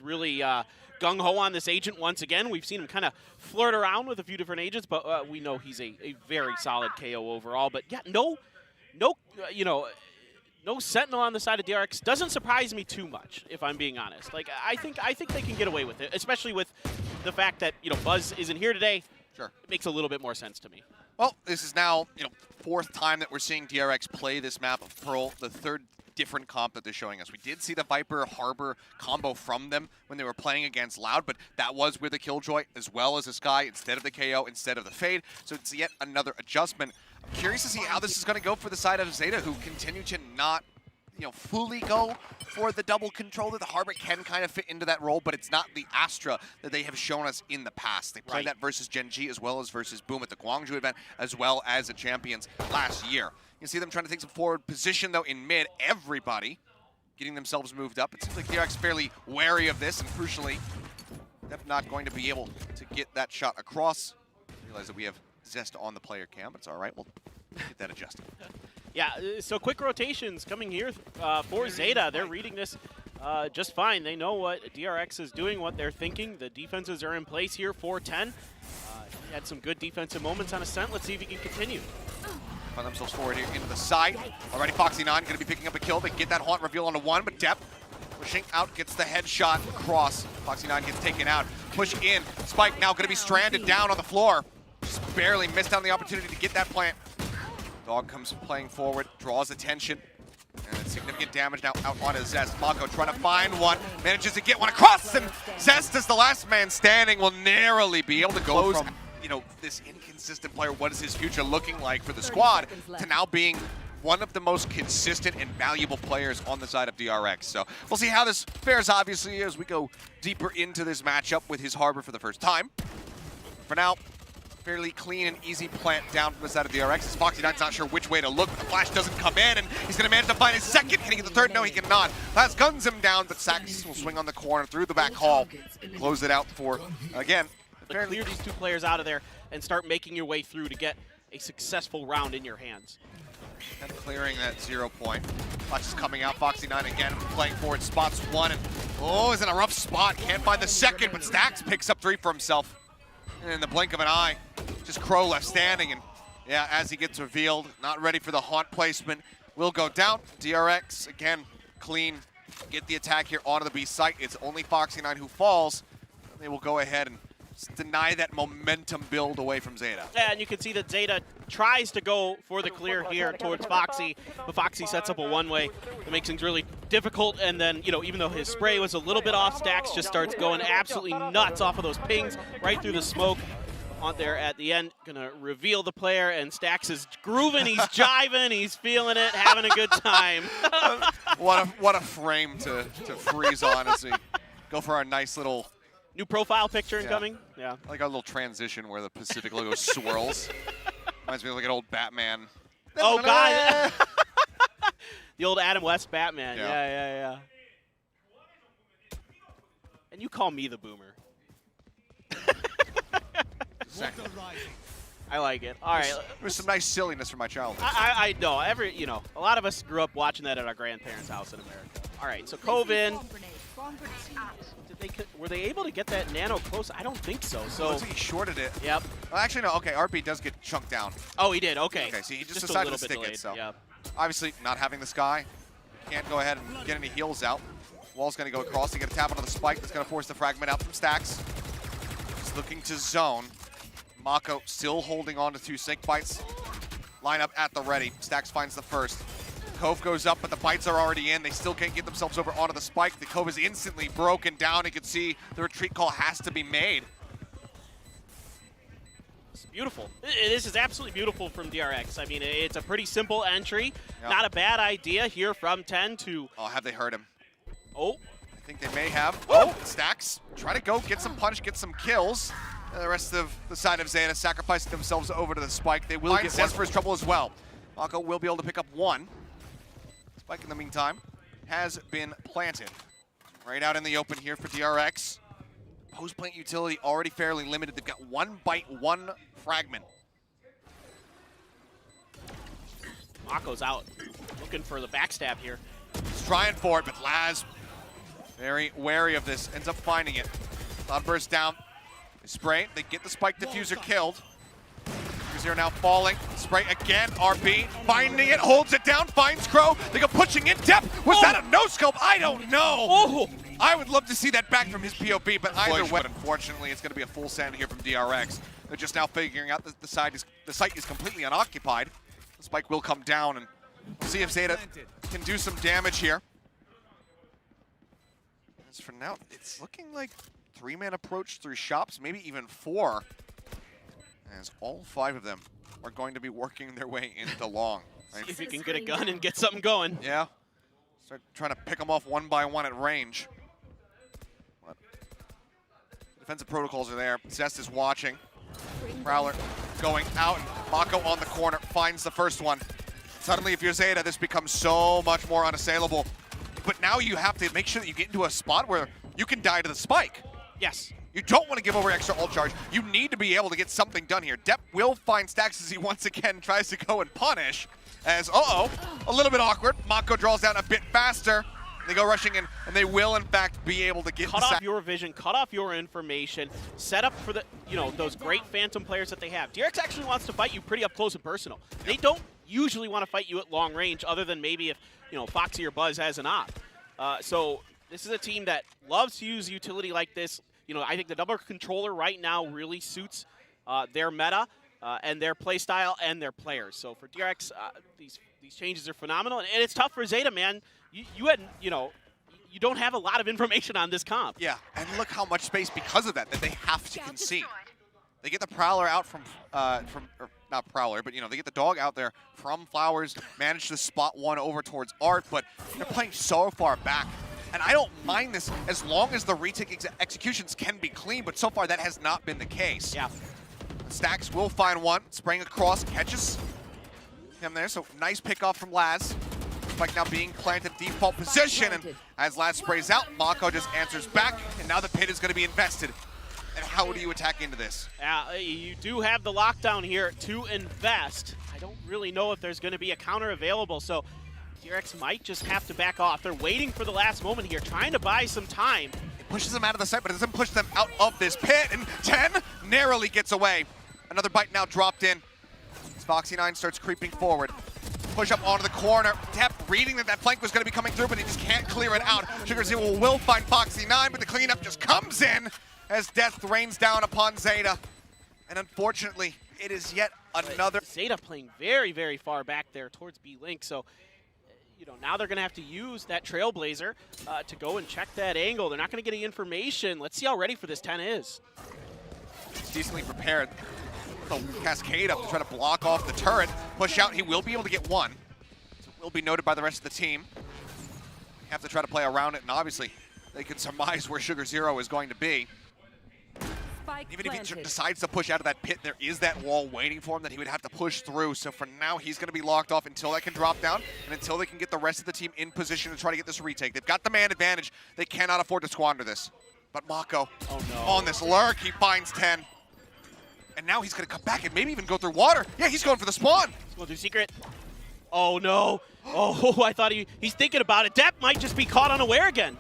really gung-ho on this agent once again. We've seen him kind of flirt around with a few different agents, but we know he's a very solid KO overall. But yeah, no, no Sentinel on the side of DRX doesn't surprise me too much, if I'm being honest. Like, I think they can get away with it, especially with the fact that, Buzz isn't here today. Sure. It makes a little bit more sense to me. Well, this is now, fourth time that we're seeing DRX play this map of Pearl, the third different comp that they're showing us. We did see the Viper Harbor combo from them when they were playing against Loud, but that was with a Killjoy as well as a Sky instead of the KO, instead of the Fade. So it's yet another adjustment. I'm curious to see how this is going to go for the side of Zeta, who continue to not fully go for the double controller. The Harbor can kind of fit into that role, but it's not the Astra that they have shown us in the past. They played that versus Gen G as well as versus Boom at the Guangzhou event, as well as the Champions last year. You can see them trying to take some forward position, though, in mid. Everybody getting themselves moved up. It seems like DRX fairly wary of this, and crucially, they're not going to be able to get that shot across. Realize that we have Zest on the player cam, but it's all right. We'll get that adjusted. Yeah, so quick rotations coming here for Zeta. They're reading this just fine. They know what DRX is doing, what they're thinking. The defenses are in place here for 10. He had some good defensive moments on Ascent. Let's see if he can continue. Find themselves forward here into the side. Already Foxy9 going to be picking up a kill. They get that Haunt reveal onto one, but Depp pushing out, gets the headshot across. Foxy9 gets taken out. Push in. Spike now going to be stranded down on the floor. Just barely missed out on the opportunity to get that plant. Dog comes playing forward, draws attention, and significant damage now out onto Zest. Mako trying to find one, manages to get one across, and Zest, as the last man standing, will narrowly be able to go from, this inconsistent player, what is his future looking like for the squad, to now being one of the most consistent and valuable players on the side of DRX. So we'll see how this fares, obviously, as we go deeper into this matchup with his Harbor for the first time. For now, fairly clean and easy plant down from the side of DRX. As Foxy9's not sure which way to look, but the flash doesn't come in, and he's going to manage to find his second. Can he get the third? No, he cannot. Last guns him down, but Sax will swing on the corner through the back hall. Close it out for, again, clear these two players out of there and start making your way through to get a successful round in your hands. And clearing that 0 point. Flash is coming out. Foxy9 again playing forward, spots one, and is in a rough spot. Can't find the second, but Stax picks up 3 for himself. And in the blink of an eye, just Crow left standing, and yeah, as he gets revealed, not ready for the Haunt placement, will go down. DRX, again, clean, get the attack here onto the B site. It's only Foxy9 who falls. They will go ahead and deny that momentum build away from Zeta. Yeah, and you can see that Zeta tries to go for the clear here towards Foxy, but Foxy sets up a one-way that makes things really difficult, and then, even though his spray was a little bit off, Stax just starts going absolutely nuts off of those pings right through the smoke. On there at the end, gonna reveal the player, and Stax is grooving, he's jiving, he's feeling it, having a good time. what a frame to freeze on as we go for our nice little new profile picture incoming. Yeah. I like our little transition where the Pacific logo swirls. Reminds me of like an old Batman. Oh, God. The old Adam West Batman. Yeah. And you call me the boomer. I like it. All right. There's some nice silliness from my childhood. I know. A lot of us grew up watching that at our grandparents' house in America. All right, so Coven. Were they able to get that nano close? I don't think so. So looks like he shorted it. Yep. Well, actually, no. Okay, RP does get chunked down. Oh, he did. Okay. Okay, so he just decided to stick it. So obviously, not having the Sky, can't go ahead and get any heals out. Wall's going to go across. They get a tap onto the spike. That's going to force the fragment out from Stax. He's looking to zone. Mako still holding on to 2 snake bites. Line up at the ready. Stax finds the first. Cove goes up, but the bites are already in. They still can't get themselves over onto the spike. The Cove is instantly broken down. You can see the retreat call has to be made. It's beautiful. This is absolutely beautiful from DRX. I mean, it's a pretty simple entry. Yep. Not a bad idea here from 10 to... Oh, have they heard him? Oh. I think they may have. Oh, Stax. Try to go, get some punish, get some kills. And the rest of the side of Zeta sacrificing themselves over to the spike. They will get Zest for his trouble as well. Mako will be able to pick up 1. Spike, in the meantime, has been planted. Right out in the open here for DRX. Post-plant utility already fairly limited. They've got 1 bite, 1 fragment. Mako's out, looking for the backstab here. He's trying for it, but Laz Very wary of this, ends up finding it. Cloudburst down, they spray, they get the spike diffuser killed. Zero now falling, spray again, RB, finding it, holds it down, finds Crow, they go pushing in depth. Was that a no-scope? I don't know. Oh. I would love to see that back from his POV, but either way, unfortunately, it's going to be a full send here from DRX. They're just now figuring out the site is completely unoccupied. The spike will come down, and we'll see if Zeta can do some damage here. As for now, it's looking like 3-man approach through shops, maybe even 4. As all 5 of them are going to be working their way into long. See if you can get a gun and get something going. Yeah. Start trying to pick them off one by one at range. But defensive protocols are there. Zest is watching. Prowler going out. Mako on the corner finds the first one. Suddenly, if you're Zeta, this becomes so much more unassailable. But now you have to make sure that you get into a spot where you can die to the spike. Yes. You don't want to give over extra ult charge. You need to be able to get something done here. Depp will find Stacks as he once again tries to go and punish. As, a little bit awkward. Mako draws down a bit faster. They go rushing in, and they will, in fact, be able to get cut off your vision, cut off your information, set up for the, those great Phantom players that they have. DRX actually wants to fight you pretty up close and personal. They don't usually want to fight you at long range, other than maybe if, Foxy or Buzz has an op. So this is a team that loves to use utility like this. I think the double controller right now really suits their meta and their play style and their players. So for DRX, these changes are phenomenal, and it's tough for Zeta, man. You don't have a lot of information on this comp. Yeah, and look how much space because of that they have to concede. They get the Prowler out from or not Prowler, but they get the dog out there from Flowers, manage to spot one over towards Art, but they're playing so far back. And I don't mind this as long as the retake executions can be clean, but so far that has not been the case. Yeah. Stacks will find one, spraying across, catches him there, so nice pick off from Laz. Spike now being planted default position, and as Laz sprays out, Mako just answers back, and now the pit is going to be invested. And how do you attack into this? You do have the lockdown here to invest. I don't really know if there's going to be a counter available, so DRX might just have to back off. They're waiting for the last moment here, trying to buy some time. It pushes them out of the site, but it doesn't push them out of this pit, and 10 narrowly gets away. Another bite now dropped in. As Foxy9 starts creeping forward. Push up onto the corner. Depp reading that flank was going to be coming through, but he just can't clear it out. Sugar Zero will find Foxy9, but the cleanup just comes in as death rains down upon Zeta. And unfortunately, it is yet another... Zeta playing very, very far back there towards B-Link, so now they're going to have to use that Trailblazer to go and check that angle. They're not going to get any information. Let's see how ready for this 10 is. He's decently prepared. The cascade up to try to block off the turret. Push out, he will be able to get one. So it will be noted by the rest of the team. Have to try to play around it, and obviously they can surmise where Sugar Zero is going to be. Even if he decides to push out of that pit, there is that wall waiting for him that he would have to push through. So for now, he's going to be locked off until that can drop down and until they can get the rest of the team in position to try to get this retake. They've got the man advantage. They cannot afford to squander this. But Mako, on this lurk, he finds 10. And now he's going to come back and maybe even go through water. Yeah, he's going for the spawn. He's going through secret. Oh, no. Oh, I thought he's thinking about it. Depp might just be caught unaware again.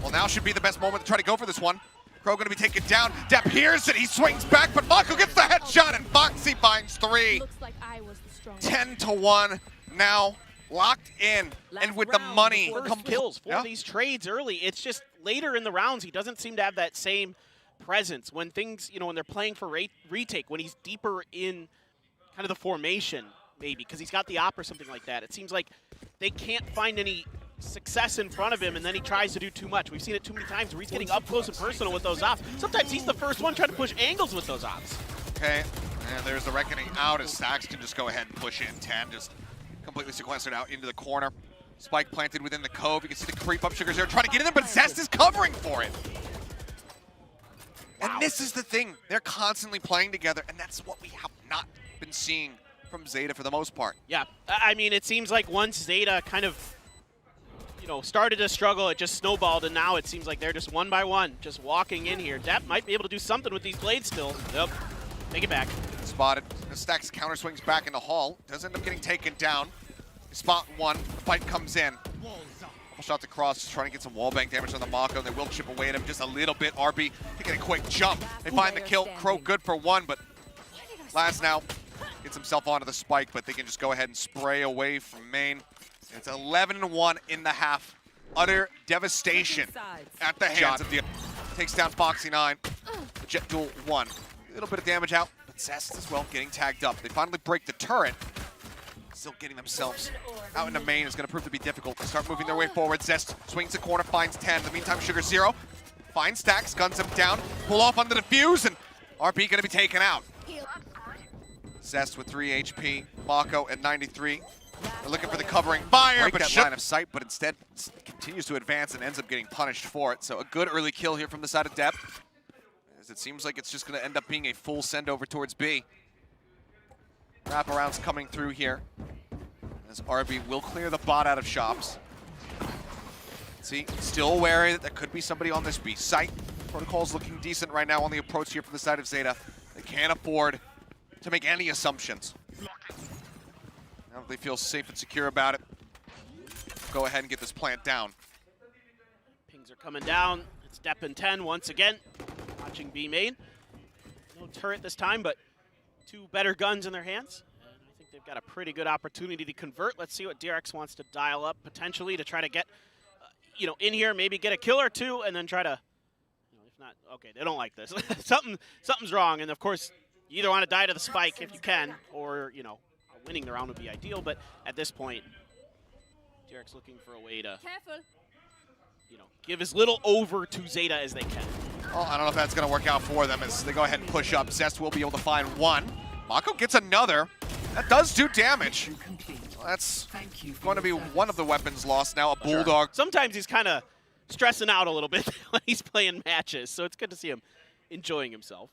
Well, now should be the best moment to try to go for this one. Crow going to be taken down. Depp hears it. He swings back, but Mako gets the headshot, and Foxy finds 3. Looks like I was the strongest. 10-1 now locked in, and with the money. First kills for these trades early. It's just later in the rounds, he doesn't seem to have that same presence when things, when they're playing for retake, when he's deeper in kind of the formation, maybe, because he's got the op or something like that. It seems like they can't find any success in front of him, and then he tries to do too much. We've seen it too many times where he's getting up close and personal with those ops. Sometimes he's the first one trying to push angles with those ops. Okay, and there's the reckoning out as Stacks can just go ahead and push in 10, just completely sequestered out into the corner. Spike planted within the cove. You can see the creep up Sugar Zero trying to get in there, but Zest is covering for it. And this is the thing. They're constantly playing together, and that's what we have not been seeing from Zeta for the most part. Yeah, I mean, it seems like once Zeta kind of, started to struggle, it just snowballed, and now it seems like they're just one by one, just walking in here. Depp might be able to do something with these blades still. Yep, take it back. Spotted. Stacks counter swings back in the hall. Does end up getting taken down. Spot one. The fight comes in. Couple shots across, just trying to get some wallbang damage on the Mako, and they will chip away at him just a little bit. RB taking a quick jump. They find the kill. Crow good for one, but Laz now gets himself onto the spike, but they can just go ahead and spray away from main. It's 11-1 in the half. Utter devastation at the hands of the... Takes down Foxy9. The Jet Duel 1. A little bit of damage out, but Zest as well getting tagged up. They finally break the turret. Still getting themselves out into main is going to prove to be difficult. They start moving their way forward. Zest swings the corner, finds 10. In the meantime, Sugar Zero finds Stacks, guns him down, pull off on the defuse, and RB going to be taken out. Zest with 3 HP, Mako at 93. They're looking for the covering fire, but line of sight, but instead continues to advance and ends up getting punished for it. So a good early kill here from the side of Dep, as it seems like it's just going to end up being a full send over towards B. Wraparounds coming through here, as RB will clear the bot out of shops. See, still wary that there could be somebody on this B site. Protocol's looking decent right now on the approach here from the side of Zeta. They can't afford to make any assumptions. Now that they feel safe and secure about it, go ahead and get this plant down. Pings are coming down. It's Dep and 10 once again. Watching B main. No turret this time, but 2 better guns in their hands. And I think they've got a pretty good opportunity to convert. Let's see what DRX wants to dial up potentially to try to get, in here, maybe get a kill or 2, and then try to, if not, okay, they don't like this. Something's wrong, and of course, you either want to die to the spike if you can, or, winning the round would be ideal, but at this point, DRX looking for a way to, give as little over to Zeta as they can. Well, I don't know if that's going to work out for them as they go ahead and push up. Zest will be able to find 1. Mako gets another. That does do damage. Well, that's going to be one of the weapons lost now, a Bulldog. Sometimes he's kind of stressing out a little bit when he's playing matches, so it's good to see him enjoying himself.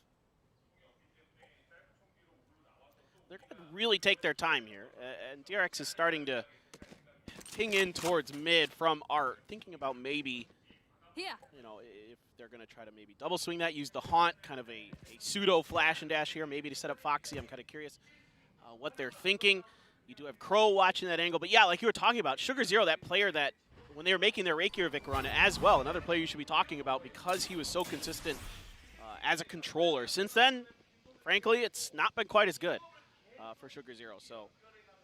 They're going to really take their time here, and DRX is starting to ping in towards mid from Art, thinking about maybe, if they're going to try to maybe double swing that, use the Haunt, kind of a pseudo flash and dash here, maybe to set up Foxy. I'm kind of curious what they're thinking. You do have Crow watching that angle, but yeah, like you were talking about, Sugar Zero, that player that when they were making their Reykjavik run as well, another player you should be talking about because he was so consistent as a controller. Since then, frankly, it's not been quite as good for Sugar Zero. So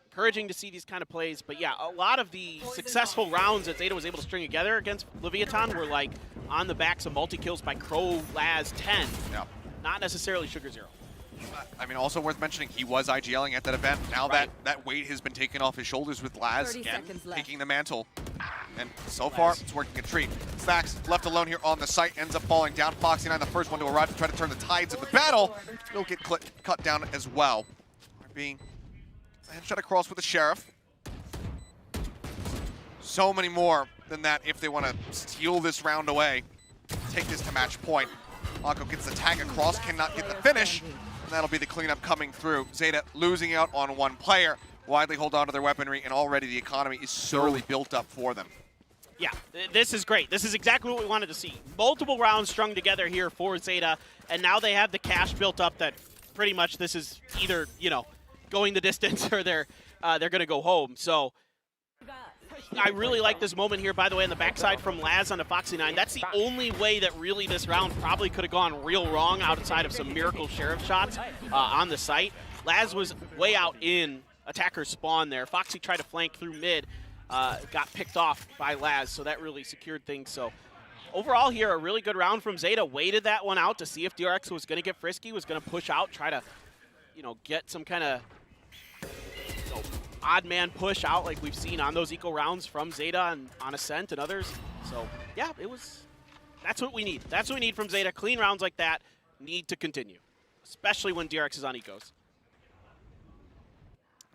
encouraging to see these kind of plays. But yeah, a lot of the successful rounds that Zeta was able to string together against Leviathan were like on the backs of multi-kills by Crow, Laz, 10. Yep. Not necessarily Sugar Zero. I mean, also worth mentioning, he was IGLing at that event. Now that weight has been taken off his shoulders with Laz again, taking the mantle. And so far, it's working a treat. Stacks left alone here on the site, ends up falling down. Foxy9, the first one to arrive to try to turn the tides of the battle. He'll get cut down as well. Being a headshot across with the Sheriff. So many more than that if they want to steal this round away. Take this to match point. Mako gets the tag across, cannot get the finish. And that'll be the cleanup coming through. Zeta losing out on 1 player. Widely hold on to their weaponry, and already the economy is sorely built up for them. Yeah, this is great. This is exactly what we wanted to see. Multiple rounds strung together here for Zeta, and now they have the cash built up that pretty much this is either, going the distance or they're going to go home. So I really like this moment here, by the way, on the backside from Laz onto Foxy9. That's the only way that really this round probably could have gone real wrong outside of some miracle Sheriff shots on the site. Laz was way out in attacker spawn there. Foxy tried to flank through mid, got picked off by Laz, so that really secured things. So overall here, a really good round from Zeta. Waited that one out to see if DRX was going to get frisky, was going to push out, try to, get some kind of odd man push out like we've seen on those eco rounds from Zeta and on Ascent and others. So yeah, that's what we need. That's what we need from Zeta. Clean rounds like that need to continue, especially when DRX is on ecos.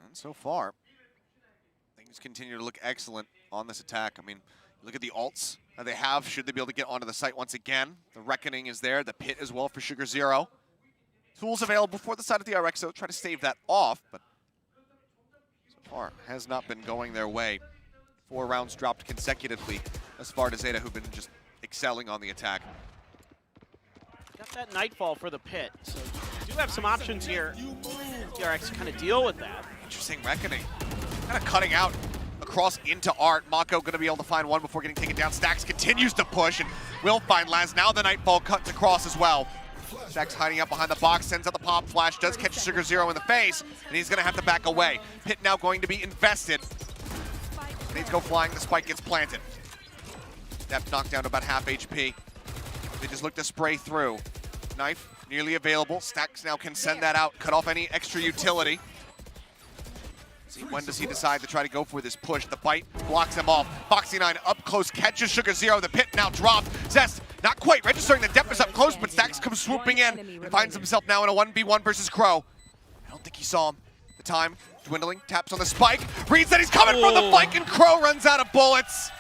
And so far, things continue to look excellent on this attack. I mean, look at the ults that they have. Should they be able to get onto the site once again? The Reckoning is there. The Pit as well for Sugar Zero. Tools available for the side of the DRX, so try to stave that off, but so far has not been going their way. 4 rounds dropped consecutively as far as Zeta, who've been just excelling on the attack. Got that Nightfall for the Pit, so you do have some options here. DRX kind of deal with that. Interesting Reckoning. Kind of cutting out across into Art. Mako going to be able to find one before getting taken down. Stax continues to push and will find Laz. Now the Nightfall cuts across as well. Stax hiding out behind the box, sends out the pop flash, does catch Sugar Zero in the face, and he's going to have to back away. Pit now going to be invested. Needs to go flying, the spike gets planted. Depth knocked down to about half HP. They just look to spray through. Knife nearly available. Stax now can send that out, cut off any extra utility. See, when does he decide to try to go for this push? The bite blocks him off. Foxy9 up close, catches Sugar Zero. The Pit now dropped. Zest not quite registering the Depth is up close, but Stax comes swooping in and finds himself now in a 1v1 versus Crow. I don't think he saw him. The time dwindling, taps on the spike, reads that he's coming from the flank, and Crow runs out of bullets.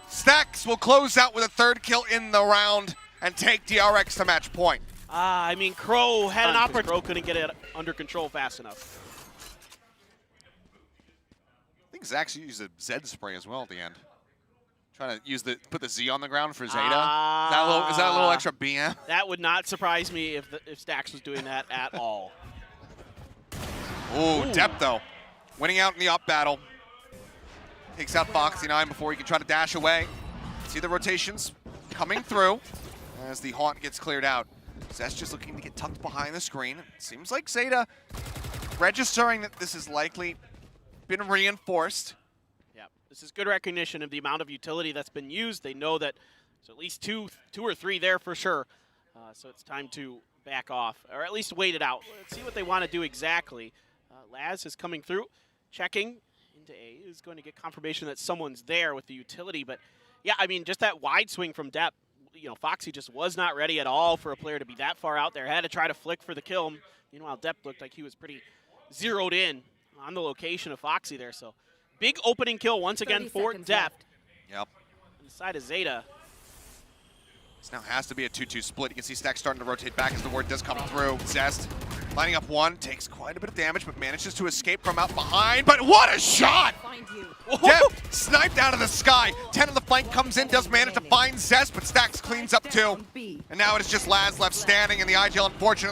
Stax will close out with a third kill in the round and take DRX to match point. I mean, Crow had an opportunity. Crow couldn't get it under control fast enough. I think Zach's used a Zed spray as well at the end. Trying to use put the Z on the ground for Zeta. Is that a little extra BM? That would not surprise me if Stax was doing that at all. Ooh, Depth though, winning out in the up battle. Takes out Foxy9 before he can try to dash away. See the rotations coming through as the haunt gets cleared out. Zest just looking to get tucked behind the screen. Seems like Zeta registering that this has likely been reinforced. Yeah, this is good recognition of the amount of utility that's been used. They know that there's at least two or three there for sure. So it's time to back off, or at least wait it out. Let's see what they want to do exactly. Laz is coming through, checking into A. Is going to get confirmation that someone's there with the utility. But yeah, I mean, just that wide swing from Depth. You know, Foxy just was not ready at all for a player to be that far out there. Had to try to flick for the kill. Meanwhile, Depth looked like he was pretty zeroed in on the location of Foxy there. So big opening kill once again for Depth. Yep. On the side of Zeta. This now has to be a 2-2 split. You can see Stack starting to rotate back as the word does come through. Zest lining up one, takes quite a bit of damage, but manages to escape from out behind. But what a shot! Depth sniped out of the sky. 10 on the flank comes in, does manage to find Zest, but Stax cleans up two. And now it is just Laz left standing, and the IGL unfortunately